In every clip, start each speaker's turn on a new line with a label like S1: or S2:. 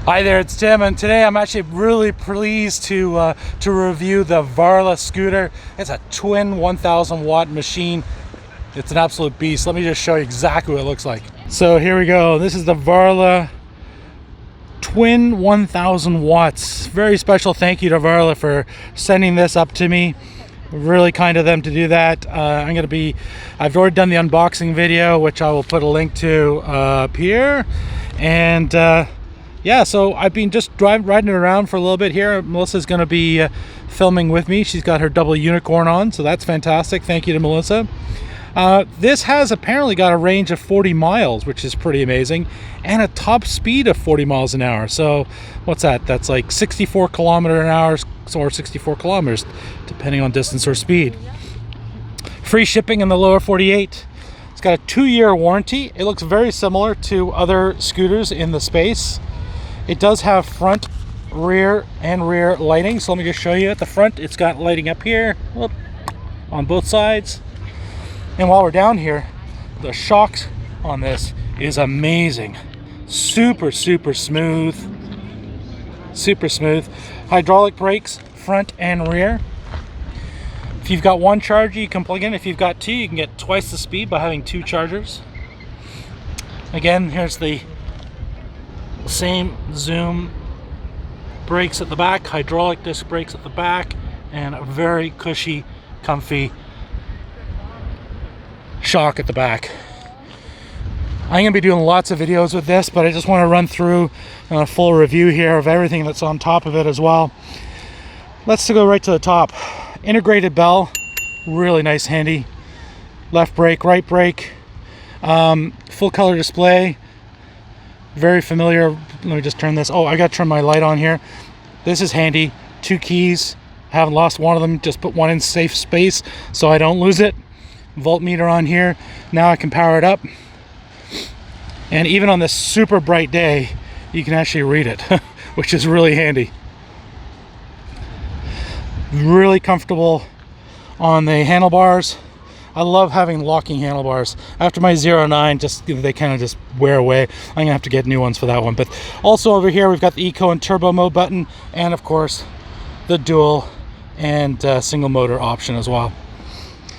S1: Hi there, it's Tim, and today I'm actually really pleased to review the Varla scooter. It's a twin 1,000 watt machine. It's an absolute beast. Let me just show you exactly what it looks like. So here we go. This is the Varla twin 1,000 watts. Very special thank you to Varla for sending this up to me. Really kind of them to do that. I've already done the unboxing video, which I will put a link to up here. And yeah, so I've been just riding it around for a little bit here. Melissa's going to be filming with me. She's got her double unicorn on, so that's fantastic. Thank you to Melissa. This has apparently got a range of 40 miles, which is pretty amazing, and a top speed of 40 miles an hour. So what's that? That's like 64 kilometers an hour, or 64 kilometers, depending on distance or speed. Free shipping in the lower 48. It's got a 2-year warranty. It looks very similar to other scooters in the space. It does have front, rear, and rear lighting. So let me just show you. At the front, it's got lighting up here, whoop, on both sides. And while we're down here, the shocks on this is amazing. Super smooth. Super smooth. Hydraulic brakes, front and rear. If you've got one charger, you can plug in. If you've got two, you can get twice the speed by having two chargers. Again, here's the same zoom brakes at the back, hydraulic disc brakes at the back, and a very cushy, comfy shock at the back. I'm going to be doing lots of videos with this, but I just want to run through a full review here of everything that's on top of it as well. Let's go right to the top. Integrated bell, really nice, handy. Left brake, right brake, full color display. Very familiar. Let me just turn this. Oh, I got to turn my light on here. This is handy. 2 keys. Haven't lost one of them. Just put one in safe space so I don't lose it. Voltmeter on here. Now I can power it up. And even on this super bright day, you can actually read it, which is really handy. Really comfortable on the handlebars. I love having locking handlebars. After my 09, they kind of just wear away. I'm gonna have to get new ones for that one. But also over here, we've got the Eco and Turbo mode button, and of course, the dual and single motor option as well.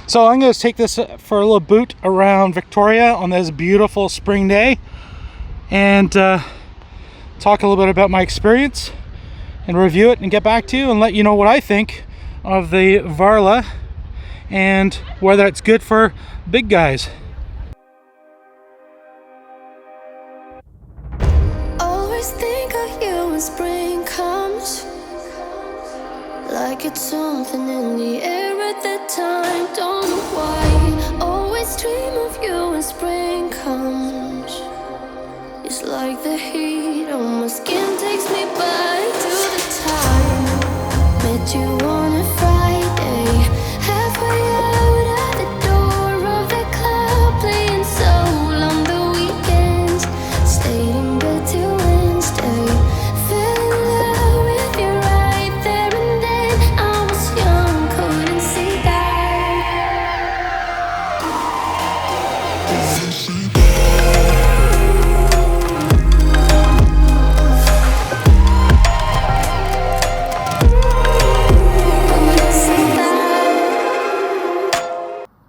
S1: So I'm gonna take this for a little boot around Victoria on this beautiful spring day, and talk a little bit about my experience, and review it, and get back to you and let you know what I think of the Varla, and whether it's good for big guys.
S2: Always think of you when spring comes, like it's something in the air at that time. Don't know why. Always dream of you when spring comes. It's like the heat on my skin takes me back to the time met you on a Friday, halfway out at the door of the club, playing soul on the weekends, stayed in bed till Wednesday, fell in love with you right there and then. I was young, couldn't see that.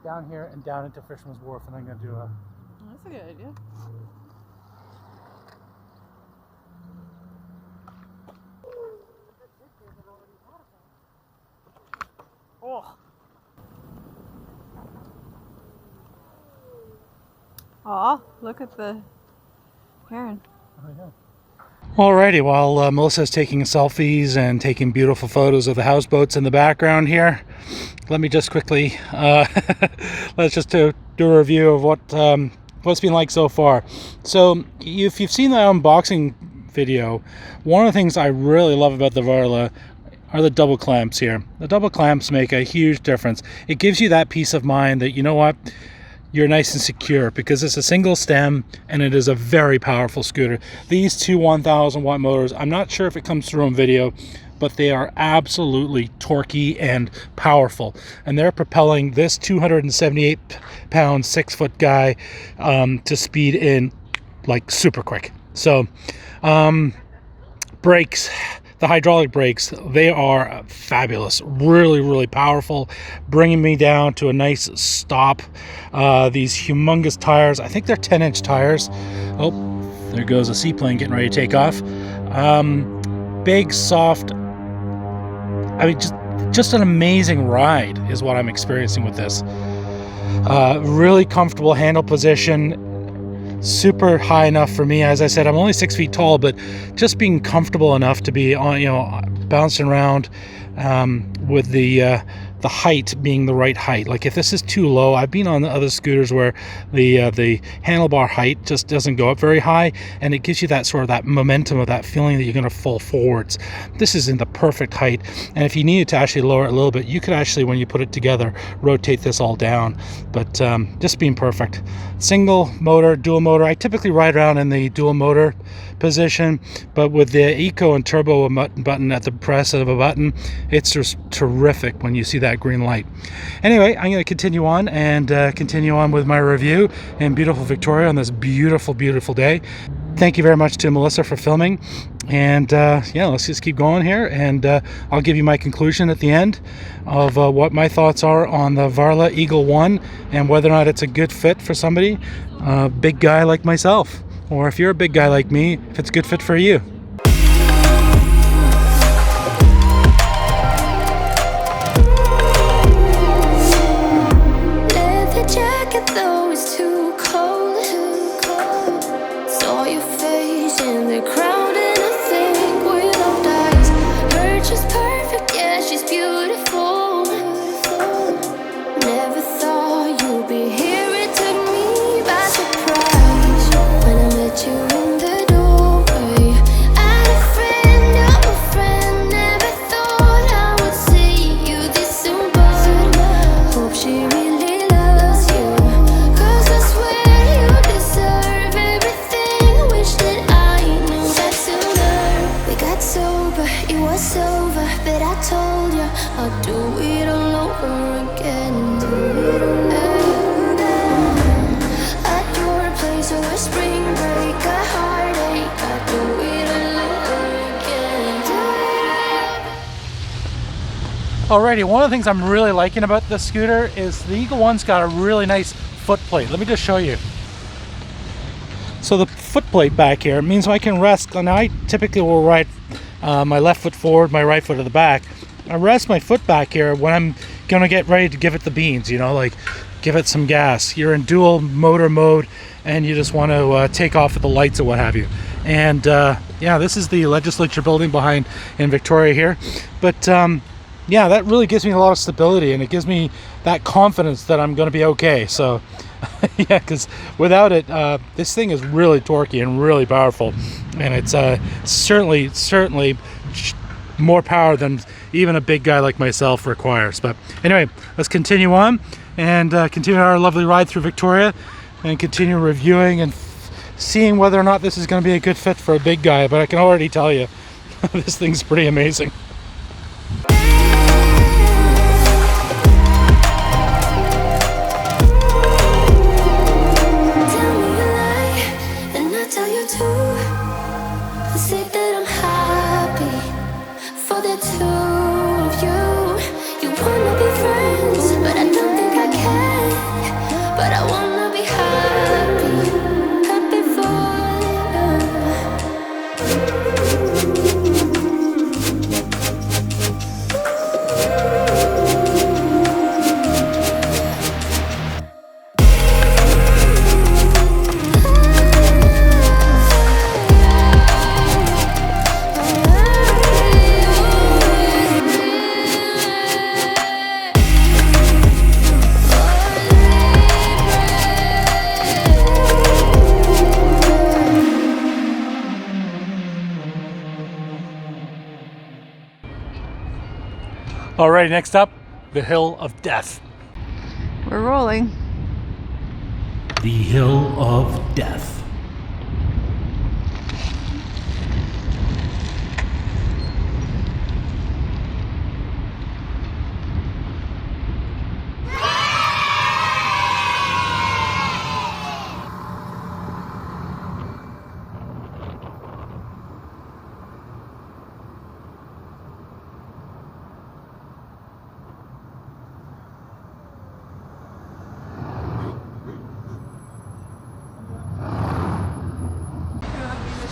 S1: Down here and down into Fisherman's Wharf, and I'm going to do a...
S3: That's a good idea. Oh. Aw, look at the heron.
S1: Oh, yeah. Alrighty, while Melissa's taking selfies and taking beautiful photos of the houseboats in the background here, let me just quickly let's just do a review of what's been like so far. So if you've seen the unboxing video, one of the things I really love about the Varla are the double clamps here. The double clamps make a huge difference. It gives you that peace of mind that, you know what, you're nice and secure, because it's a single stem and it is a very powerful scooter. These two 1,000 watt motors, I'm not sure if it comes through on video, but they are absolutely torquey and powerful, and they're propelling this 278 pound 6-foot guy to speed in like super quick. So brakes, the hydraulic brakes, they are fabulous, really, really powerful, bringing me down to a nice stop. These humongous tires, I think they're 10-inch tires. Oh, there goes a seaplane getting ready to take off. Big, soft, I mean, just an amazing ride is what I'm experiencing with this. Really comfortable handle position, super high enough for me. As I said, I'm only 6 feet tall, but just being comfortable enough to be on, bouncing around with the height being the right height. Like if this is too low, I've been on the other scooters where the handlebar height just doesn't go up very high, and it gives you that sort of that momentum of that feeling that you're going to fall forwards. This is in the perfect height, and if you needed to actually lower it a little bit, you could actually, when you put it together, rotate this all down. But just being perfect. Single motor, dual motor. I typically ride around in the dual motor position, but with the eco and turbo button at the press of a button, it's just terrific when you see that green light. Anyway, I'm going to continue on and continue on with my review in beautiful Victoria on this beautiful, beautiful day. Thank you very much to Melissa for filming, and yeah, let's just keep going here, and I'll give you my conclusion at the end of what my thoughts are on the Varla Eagle 1 and whether or not it's a good fit for somebody, a big guy like myself, or if you're a big guy like me, if it's a good fit for you.
S2: Leather jacket, though it's too cold. Saw your face in the crowd, and I think without eyes, her just perfect. Yeah, she's beautiful. Never thought you'd be here. It took me by surprise when I met you in the doorway. I had a friend of a friend. Never thought I would see you this soon, but hope she really loves you. 'Cause I swear you deserve everything. Wish that I knew that sooner. We got sober, it was over, but I told you I'll do it all over again. At your place or a spring break, a heartache, I'll do it all over again.
S1: Alrighty, one of the things I'm really liking about this scooter is the Eagle 1's got a really nice foot plate. Let me just show you. So the foot plate back here means I can rest, and I typically will ride my left foot forward, my right foot at the back. I rest my foot back here when I'm gonna get ready to give it the beans, like give it some gas. You're in dual motor mode and you just want to take off with the lights or what have you. And yeah, this is the legislature building behind in Victoria here. But yeah, that really gives me a lot of stability, and it gives me that confidence that I'm going to be okay. So yeah, because without it, this thing is really torquey and really powerful, and it's certainly more power than even a big guy like myself requires. But anyway, let's continue on and continue our lovely ride through Victoria, and continue reviewing and seeing whether or not this is going to be a good fit for a big guy. But I can already tell you this thing's pretty amazing. Alright, next up, the Hill of Death.
S3: We're rolling.
S1: The Hill of Death.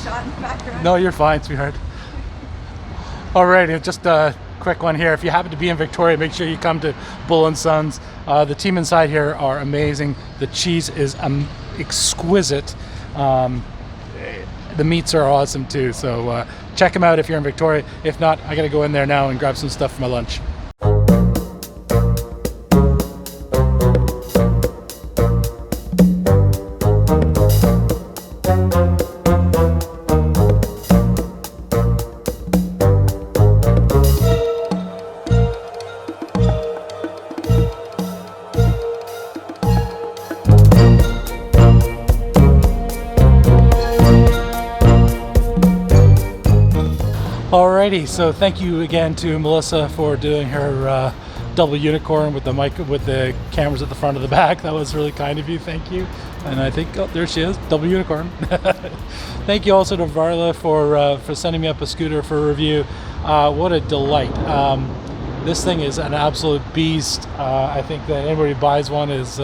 S3: shot in the background.
S1: No, you're fine, sweetheart. Alrighty, just a quick one here. If you happen to be in Victoria, make sure you come to Bull & Sons. The team inside here are amazing. The cheese is exquisite. The meats are awesome too. So check them out if you're in Victoria. If not, I gotta go in there now and grab some stuff for my lunch. Alrighty, so thank you again to Melissa for doing her double unicorn with the mic, with the cameras at the front of the back. That was really kind of you, thank you. And I think, oh, there she is, double unicorn. Thank you also to Varla for sending me up a scooter for review. What a delight. This thing is an absolute beast. I think that anybody who buys one is,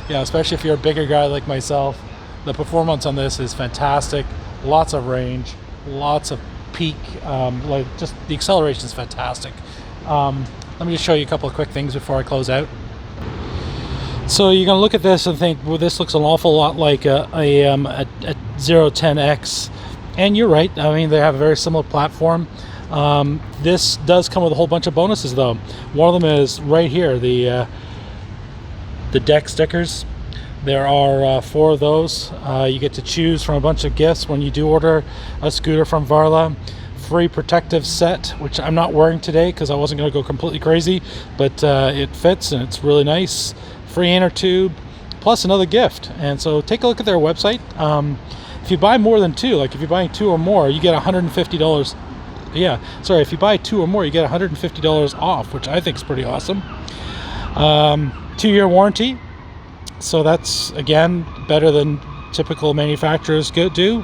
S1: especially if you're a bigger guy like myself, the performance on this is fantastic. Lots of range, lots of peak, like just the acceleration is fantastic. Let me just show you a couple of quick things before I close out. So you're gonna look at this and think, well, this looks an awful lot like a 010X, and you're right. I mean, they have a very similar platform. This does come with a whole bunch of bonuses though. One of them is right here, the deck stickers. There are 4 of those. You get to choose from a bunch of gifts when you do order a scooter from Varla. Free protective set, which I'm not wearing today because I wasn't going to go completely crazy, but it fits and it's really nice. Free inner tube, plus another gift. And so take a look at their website. If you buy more than 2, like if you're buying 2 or more, you get $150. Yeah, sorry, if you buy 2 or more, you get $150 off, which I think is pretty awesome. 2-year warranty. So that's, again, better than typical manufacturers do.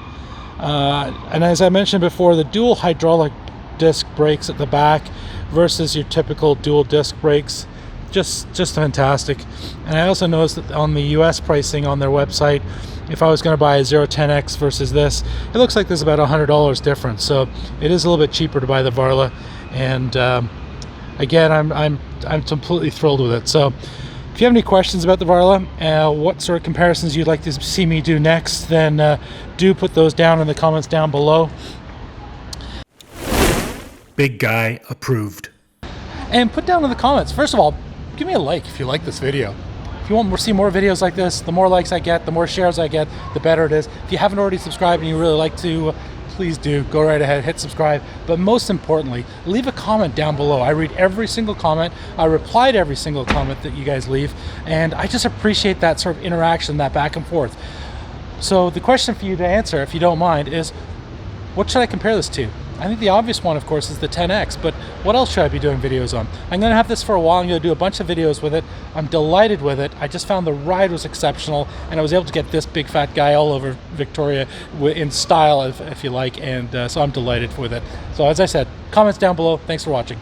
S1: And as I mentioned before, the dual hydraulic disc brakes at the back versus your typical dual disc brakes, just fantastic. And I also noticed that on the US pricing on their website, if I was going to buy a 010X versus this, it looks like there's about $100 difference. So it is a little bit cheaper to buy the Varla. And again, I'm completely thrilled with it. So if you have any questions about the Varla, what sort of comparisons you'd like to see me do next, then do put those down in the comments down below.
S4: Big guy approved.
S1: And put down in the comments, first of all, give me a like if you like this video. If you want to see more videos like this, the more likes I get, the more shares I get, the better it is. If you haven't already subscribed and you really like to, please do. Go right ahead, hit subscribe. But most importantly, leave a comment down below. I read every single comment. I reply to every single comment that you guys leave. And I just appreciate that sort of interaction, that back and forth. So the question for you to answer, if you don't mind, is what should I compare this to? I think the obvious one, of course, is the 10X, but what else should I be doing videos on? I'm going to have this for a while. I'm going to do a bunch of videos with it. I'm delighted with it. I just found the ride was exceptional, and I was able to get this big fat guy all over Victoria in style, if you like, and so I'm delighted with it. So as I said, comments down below. Thanks for watching.